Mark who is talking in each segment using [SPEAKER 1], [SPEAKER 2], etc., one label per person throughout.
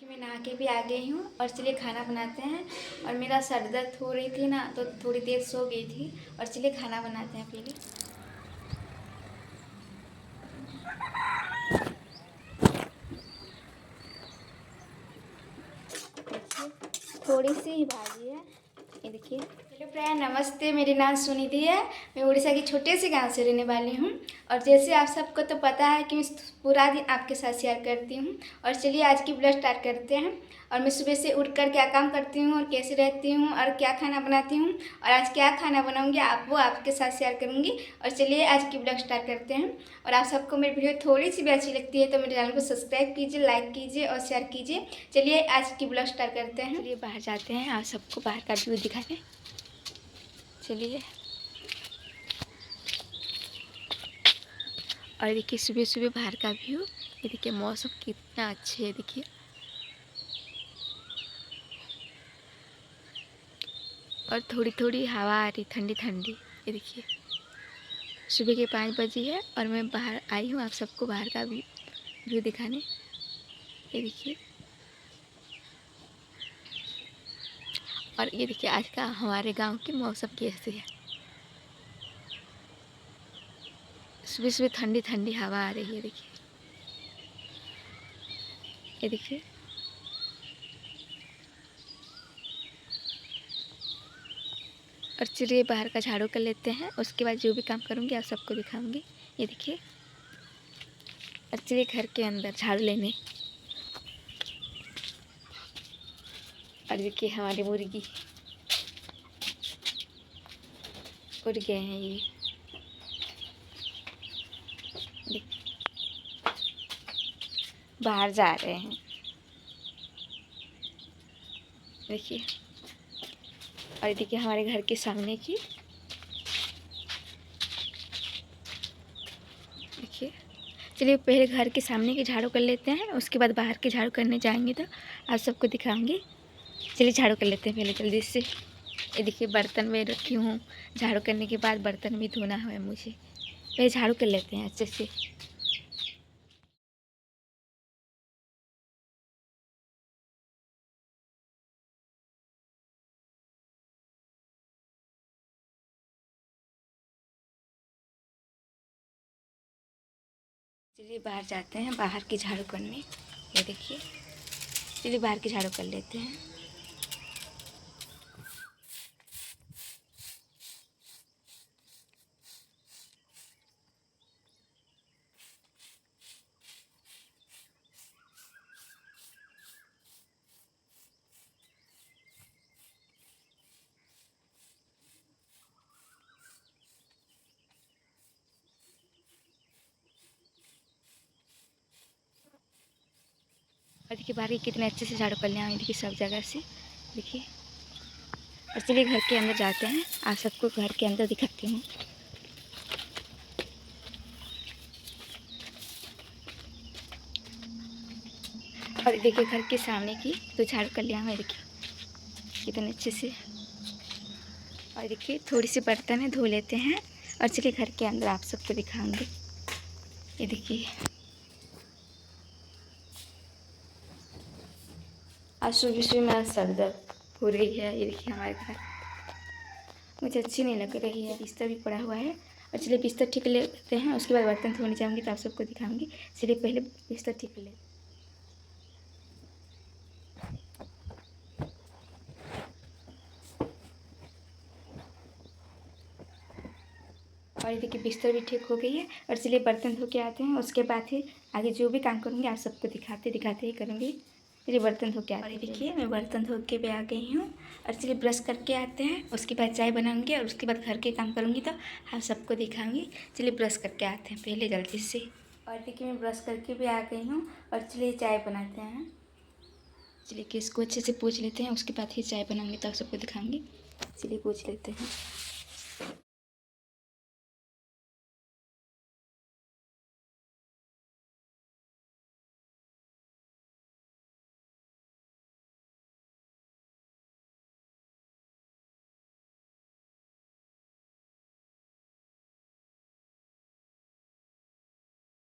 [SPEAKER 1] मैं नहा के भी आ गई हूँ और चलिए खाना बनाते हैं। और मेरा सर दर्द हो रही थी ना, तो थोड़ी देर सो गई थी। और चलिए खाना बनाते हैं पहले। देखिए थोड़ी सी ही भाजी है, ये देखिए। हेलो फ्रेंड, नमस्ते। मेरी नाम सुनिधि है। मैं उड़ीसा की छोटे से गांव से रहने वाली हूँ। और जैसे आप सबको तो पता है कि मैं पूरा दिन आपके साथ शेयर करती हूँ। और चलिए आज की ब्लॉग स्टार्ट करते हैं। और मैं सुबह से उठकर क्या काम करती हूँ और कैसे रहती हूँ और क्या खाना बनाती हूँ और आज क्या खाना बनाऊँगी वो आपके साथ शेयर करूँगी। और चलिए आज की ब्लॉग स्टार्ट करते हैं। और आप सबको मेरी वीडियो थोड़ी सी भी अच्छी लगती है तो मेरे चैनल को सब्सक्राइब कीजिए, लाइक कीजिए और शेयर कीजिए। चलिए आज की ब्लॉग स्टार्ट करते हैं। चलिए बाहर जाते हैं, आप सबको बाहर का व्यू दिखाते हैं। चलिए। और देखिए सुबह सुबह बाहर का व्यू, ये देखिए मौसम कितना अच्छा है। देखिए और थोड़ी थोड़ी हवा आ रही ठंडी ठंडी। ये देखिए सुबह के 5 बजे है और मैं बाहर आई हूँ आप सबको बाहर का व्यू दिखाने। ये देखिए। और ये देखिए आज का हमारे गांव की मौसम कैसे है। सुबह सुबह ठंडी ठंडी हवा आ रही है। देखिए ये देखिए। और चलिए बाहर का झाड़ू कर लेते हैं, उसके बाद जो भी काम करूँगी आप सबको दिखाऊंगी। ये देखिए। और चलिए घर के अंदर झाड़ू लेने। और देखिए हमारी मुर्गी उड़ गए हैं ये। बाहर जा रहे हैं। देखिए। और देखिए हमारे घर के सामने की। देखिए चलिए पहले घर के सामने की झाड़ू कर लेते हैं, उसके बाद बाहर के झाड़ू करने जाएंगे तो आप सबको दिखाऊंगी। चलिए झाड़ू कर लेते हैं पहले जल्दी से। ये देखिए बर्तन में रखी हूँ, झाड़ू करने के बाद बर्तन भी धोना है मुझे। पहले झाड़ू कर लेते हैं अच्छे से। चलिए बाहर जाते हैं बाहर की झाड़ू करने। ये देखिए चलिए बाहर की झाड़ू कर लेते हैं। और देखिए बाहर कितने अच्छे से झाड़ू कर लिया है। देखिए सब जगह से। देखिए। और चलिए घर के अंदर जाते हैं, आप सबको घर के अंदर दिखाती हूँ। और देखिए घर के सामने की तो झाड़ू कर लिया है। देखिए कितने अच्छे से। और देखिए थोड़ी सी बर्तन है, धो लेते हैं। और चलिए घर के अंदर आप सबको दिखाऊंगी। ये देखिए आज सुबह सुबह मेरा सर दर्द हो रही है। ये देखिए हमारे घर मुझे अच्छी नहीं लग रही है। बिस्तर भी पड़ा हुआ है। और चलिए बिस्तर ठीक लेते हैं, उसके बाद बर्तन धोने जाऊँगी तो आप सबको दिखाऊंगी। चलिए पहले बिस्तर ठीक ले। और ये देखिए बिस्तर भी ठीक हो गई है। और चलिए बर्तन धो के आते हैं, उसके बाद ही आगे जो भी काम करूँगी आप सबको दिखाते दिखाते ही करूँगी। चलिए बर्तन धो के आते हैं। और देखिए मैं बर्तन धो के भी आ गई हूँ। और चलिए ब्रश करके आते हैं, उसके बाद चाय बनाऊँगी और उसके बाद घर के काम करूँगी तो आप सबको दिखाऊँगी। चलिए ब्रश करके आते हैं पहले जल्दी से। और देखिए मैं ब्रश करके भी आ गई हूँ। और चलिए चाय बनाते हैं। चलिए केस को अच्छे से पोंछ लेते हैं, उसके बाद ही चाय बनाऊँगी तो आप सबको दिखाऊँगी। चलिए पोंछ लेते हैं।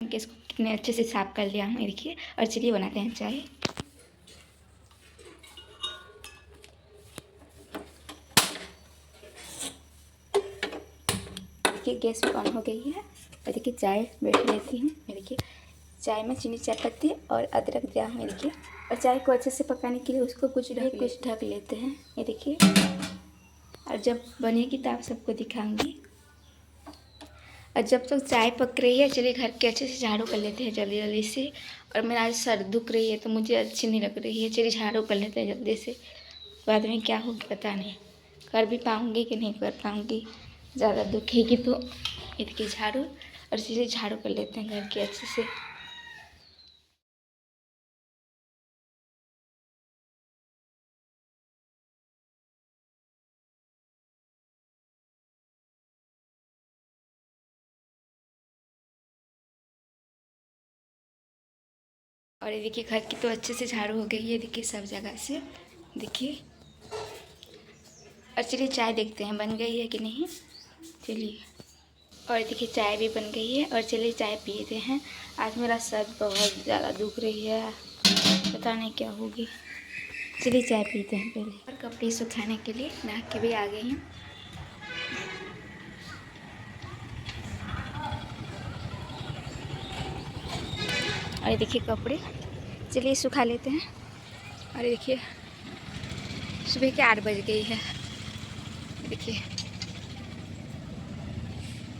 [SPEAKER 1] केस को कितने अच्छे से साफ कर लिया हूँ। देखिए और चलिए बनाते हैं चाय। देखिए गैस ऑन हो गई है। और देखिए चाय बैठ लेती हूँ। ये देखिए चाय में चीनी, चाय पत्ती और अदरक दिया हूँ। ये देखिए, और चाय को अच्छे से पकाने के लिए उसको कुछ ढक लेते हैं। ये देखिए, और जब बनेगी तो आप सबको दिखाऊंगी। और जब तक चाय पक रही है, चलिए घर के अच्छे से झाड़ू कर लेते हैं जल्दी जल्दी से। और मेरा आज सर दुख रही है तो मुझे अच्छी नहीं लग रही है, चलिए झाड़ू कर लेते हैं जल्दी से। बाद में क्या होगी पता नहीं, कर भी पाऊँगी कि नहीं कर पाऊँगी। ज़्यादा दुखेगी तो ये देखिए झाड़ू, और चलिए झाड़ू कर लेते हैं घर के अच्छे से। और ये देखिए घर की तो अच्छे से झाड़ू हो गई है, देखिए सब जगह से। देखिए, और चलिए चाय देखते हैं बन गई है कि नहीं। चलिए, और देखिए चाय भी बन गई है, और चलिए चाय पीते हैं। आज मेरा सर बहुत ज़्यादा दुख रही है, पता नहीं क्या होगी। चलिए चाय पीते हैं पहले। और कपड़े सुखाने के लिए नहा के भी आ गई हूँ। और देखिए कपड़े, चलिए सुखा लेते हैं। और देखिए सुबह के 8 बज गई है। देखिए,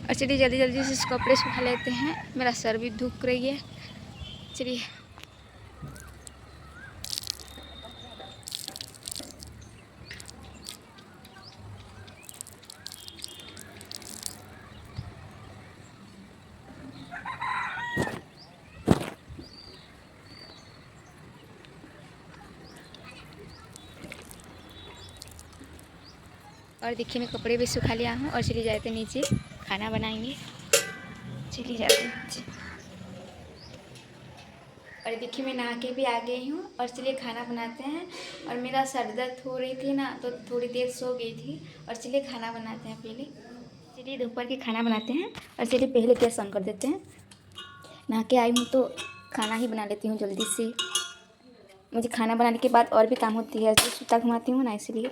[SPEAKER 1] और चलिए जल्दी जल्दी से कपड़े सुखा लेते हैं, मेरा सर भी दुख रही है। चलिए, और देखिए मैं कपड़े भी सुखा लिया हूँ। और चलिए जाते नीचे खाना बनाएंगे। चलिए जाते नीचे। और देखिए मैं नहा के भी आ गई हूँ, और चलिए खाना बनाते हैं। और मेरा सर दर्द हो रही थी ना, तो थोड़ी देर सो गई थी। और चलिए खाना बनाते हैं पहले। चलिए दोपहर के खाना बनाते हैं। और चलिए पहले गैस ऑन कर देते हैं। नहा के आई हूँ तो खाना ही बना लेती हूँ जल्दी से। मुझे खाना बनाने के बाद और भी काम होती है, सूता घुमाती हूँ ना, इसलिए।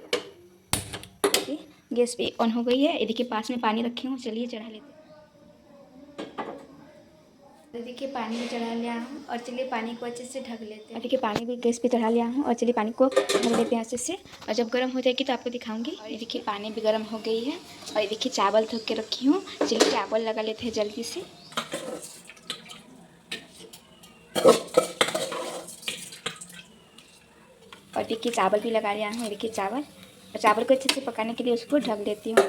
[SPEAKER 1] गैस पे ऑन हो गई है। ये देखिए पास में पानी रखी हूँ, चलिए चढ़ा लेते हैं। तो देखिए पानी भी चढ़ा लिया हूँ, और चलिए पानी को अच्छे से ढक लेते हैं। देखिए पानी भी गैस पे चढ़ा लिया हूँ, और चलिए पानी को ढक लेते हैं अच्छे से। और जब गर्म हो जाएगी तो आपको दिखाऊंगी। और ये देखिए पानी भी गर्म हो गई है। और ये देखिए चावल धो के रखी हूँ, चलिए चावल लगा लेते हैं जल्दी से। और देखिए चावल भी लगा लिया हूँ। ये देखिए चावल, और चावल को अच्छे से पकाने के लिए उसको ढक देती हूँ।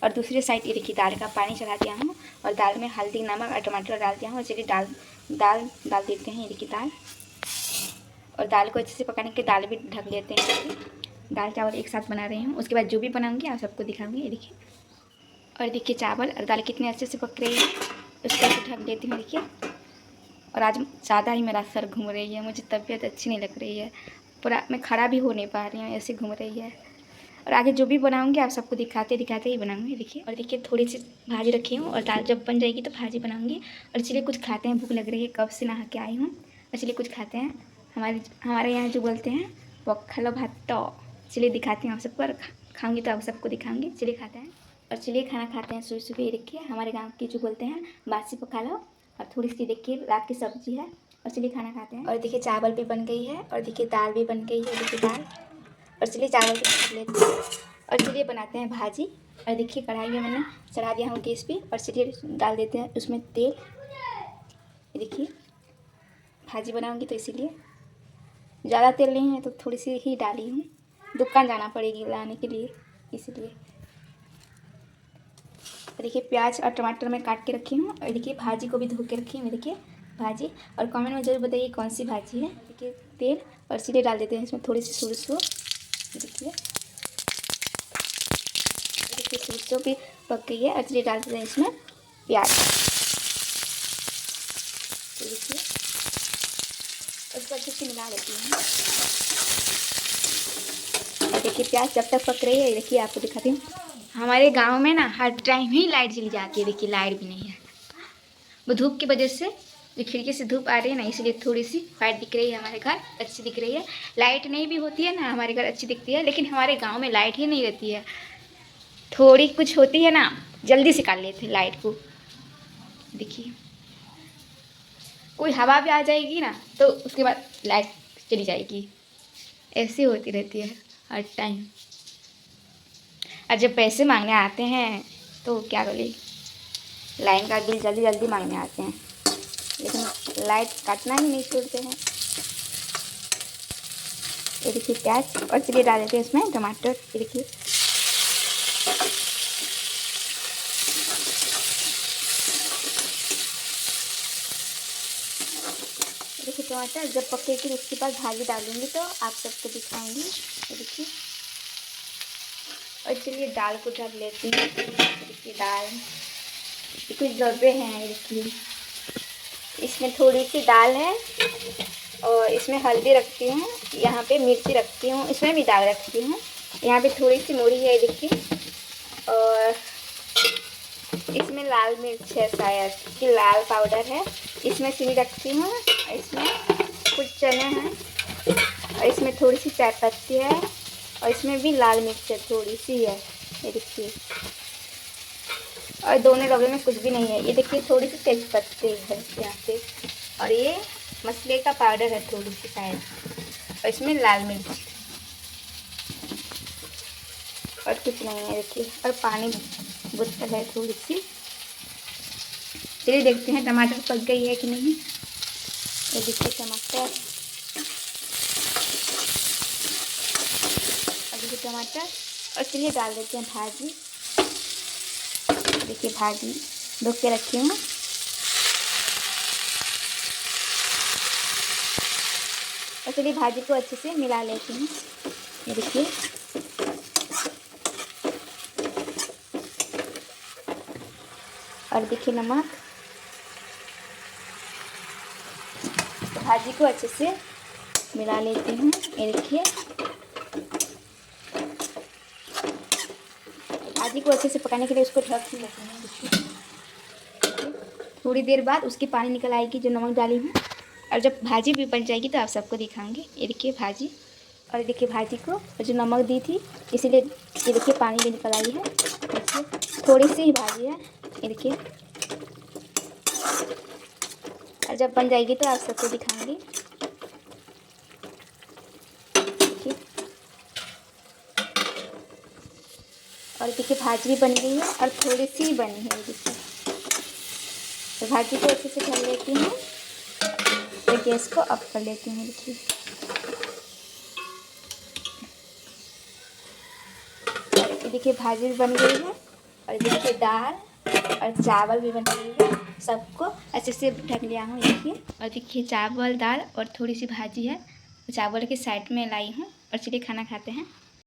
[SPEAKER 1] और दूसरी साइड ये देखिए दाल का पानी चढ़ा दिया हूँ, और दाल में हल्दी, नमक और टमाटर डाल दिया हूँ। चलिए दाल डाल देते हैं। ये देखिए दाल, और दाल को अच्छे से पकाने के दाल भी ढक लेते हैं। दाल चावल एक साथ बना रही हूँ, उसके बाद जो भी बनाऊँगी आप सबको दिखाऊँगी। ये देखिए, और देखिए चावल और दाल कितने अच्छे से पक रही है, उसको ढक देती हूँ। देखिए, और आज ज़्यादा ही मेरा सर घूम रही है, मुझे तबीयत अच्छी नहीं लग रही है, पूरा मैं खड़ा भी हो नहीं पा रही हूँ, ऐसे घूम रही है। और आगे जो भी बनाऊंगी आप सबको दिखाते दिखाते ही बनाऊंगी। देखिए, और देखिए थोड़ी सी भाजी रखी हूँ, और दाल जब बन जाएगी तो भाजी बनाऊंगी। और चलिए कुछ खाते हैं, भूख लग रही है, कब से नहा के आई हूँ। और चलिए कुछ खाते हैं। हमारे यहाँ जो बोलते हैं पखालो भात। तो चलिए दिखाते हैं आप सबको, और खाऊँगी तो आप सबको दिखाऊँगी। चलिए खाते हैं। और चलिए खाना खाते हैं। सुबह सुबह देखिए हमारे गाँव की जो बोलते हैं बासी पखालो, और थोड़ी सी देखिए रात की सब्जी है। और चलिए खाना खाते हैं। और देखिए चावल भी बन गई है, और देखिए दाल भी बन गई है। देखिए दाल, और चलिए चावल भी खा लेते हैं। और चलिए बनाते हैं भाजी। और देखिए कढ़ाई में मैंने चढ़ा दिया हूँ गैस पे, और चलिए डाल देते हैं उसमें तेल। देखिए भाजी बनाऊंगी तो इसीलिए ज़्यादा तेल नहीं है, तो थोड़ी सी ही डाली हूँ, दुकान जाना पड़ेगी लाने के लिए, इसलिए। देखिए प्याज और टमाटर मैं काट के रखी हूँ। और देखिए भाजी को भी धो के रखी हूँ। देखिए भाजी, और कमेंट में जरूर बताइए कौन सी भाजी है। देखिए तेल, और चलिए डाल देते हैं इसमें थोड़ी सी सरसों। देखिए सरसों भी पक गई है, और चलिए डाल देते हैं इसमें प्याज। देखिए उसको अच्छे से मिला लेती हूँ। और देखिए प्याज जब तक पक रही है, देखिए आपको दिखाती हूँ। हमारे गांव में ना हर टाइम ही लाइट चली जाती है। देखिए लाइट भी नहीं है, वो धूप की वजह से, जो खिड़की से धूप आ रही है ना, इसलिए थोड़ी सी वाइट दिख रही है, हमारे घर अच्छी दिख रही है। लाइट नहीं भी होती है ना, हमारे घर अच्छी दिखती है, लेकिन हमारे गाँव में लाइट ही नहीं रहती है। थोड़ी कुछ होती है ना जल्दी से काट लेते हैं लाइट को। देखिए कोई हवा भी आ जाएगी ना तो उसके बाद लाइट चली जाएगी, ऐसी होती रहती है हर टाइम। और जब पैसे मांगने आते हैं तो क्या बोले, लाइन का बिल जल्दी जल्दी मांगने आते हैं, लेकिन लाइट काटना ही नहीं छोड़ते हैं। ये देखिए प्याज, और चलिए डाल देते हैं इसमें टमाटर। ये देखिए टमाटर जब पकेगी उसके बाद भाजी डालूंगी तो आप सबको दिखाऊंगी। ये देखिए, और चलिए दाल को ढक लेती हूँ। देखिए दाल कुछ डब्बे हैं, ये देखिए इसमें थोड़ी सी दाल है और इसमें हल्दी रखती हूँ, यहाँ पे मिर्ची रखती हूँ, इसमें भी दाल रखती हूँ, यहाँ पे थोड़ी सी मूढ़ी है देखिए, और इसमें लाल मिर्च है शायद कि लाल पाउडर है, इसमें चीनी रखती हूँ, इसमें कुछ चने हैं, और इसमें थोड़ी सी चाय पत्ती है, और इसमें भी लाल मिर्च है थोड़ी सी है। ये देखिए, और दोनों डब्बे में कुछ भी नहीं है। ये देखिए थोड़ी सी तेज पत्ती है यहाँ पे, और ये मसाले का पाउडर है थोड़ी सी शायद, और इसमें लाल मिर्च और कुछ नहीं है। देखिए, और पानी बोतल है थोड़ी सी। चलिए देखते हैं टमाटर पक गई है कि नहीं। ये देखिए टमाटर, और देखिए टमाटर, और चलिए डाल देते हैं भाजी। देखिए भाजी धो के रखी हूँ, और चलिए भाजी को अच्छे से मिला लेती हूँ। ये देखिए, और देखिए नमक, तो भाजी को अच्छे से मिला लेती हूँ। ये देखिए भाजी को अच्छे से पकाने के लिए उसको ढक के लेती हूँ। थोड़ी देर बाद उसकी पानी निकल आएगी जो नमक डाली हूँ, और जब भाजी भी बन जाएगी तो आप सबको दिखाएंगे। ये देखिए भाजी, और देखिए भाजी को जो नमक दी थी इसीलिए ये देखिए पानी भी निकल आई है। देखिए थोड़ी सी ही भाजी है, ये देखिए, और जब बन जाएगी तो आप सबको दिखाएंगे। देखिए, और देखिए भाजी भी बन गई है और थोड़ी सी बनी है। देखिए, तो भाजी को अच्छे से भर लेती हूँ, तो गैस को ऑफ कर लेती हूँ। देखिए, देखिए भाजी भी बन गई है, और देखिए दाल और चावल भी बन गई है। सबको अच्छे से ढक लिया हूँ। देखिए, और देखिए चावल दाल और थोड़ी सी भाजी है, चावल के साइड में लाई हूँ, और चलिए खाना खाते हैं।